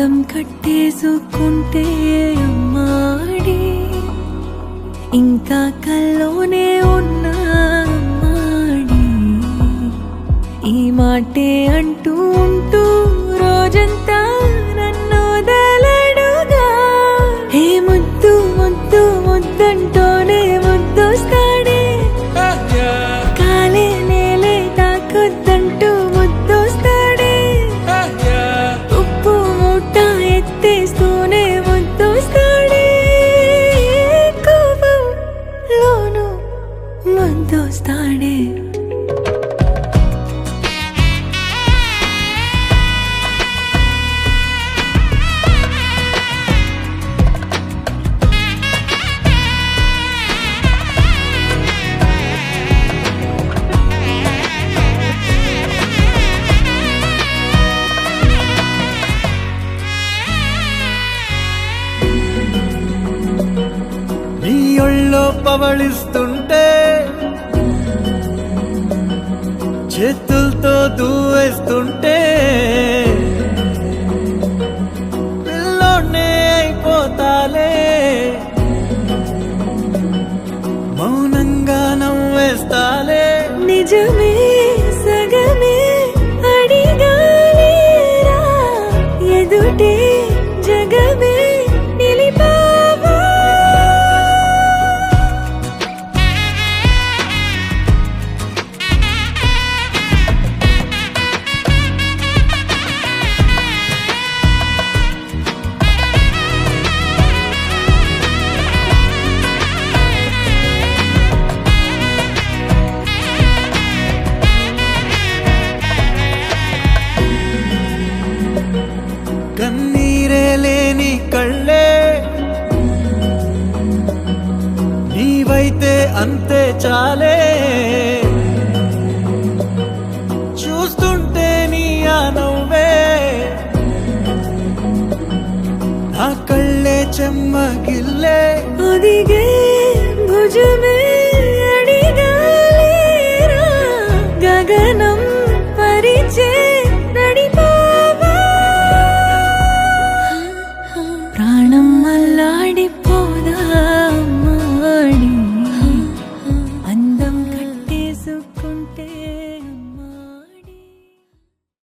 అందం కట్టేసుకుంటే అమ్మాడి ఇంకా కల్లోనే ఉన్నా అమ్మాడి ఈ మాటే అంటూ ఉంటూ రోజంతా నన్ను వదలడుగా హే ముద్దు ముద్దు ముద్దంటూనే ముద్దొస్తాడే కాలే నేలే తాకొద్దంటూ ముద్దొస్తాడే ఉప్పు మూట ఎత్తేస్తూనే ముద్దొస్తాడే కోపంలోను ముద్దొస్తాడే నీ ఒళ్ళో పవళిస్తుంటే చేతులతో దూవేస్తుంటే పిల్లోనే అయిపోతాలే మౌనంగా నవ్వేస్తాలే నిజమే సగమే అడిగాలేరా ఎదుటే జగమే నిలిపావా కన్నీరే లేని కళ్ళే నీవైతే అంతే చాలే చూస్తుంటే నీ ఆ నవ్వే నా కళ్ళే చెమ్మగిల్లే ఒదిగే భుజమే అడిగాలేరా గగనం పరిచే నడిపావా ప్రాణం అల్లాడిపోదా అమ్మాడి అందం కట్టేసుకుంటే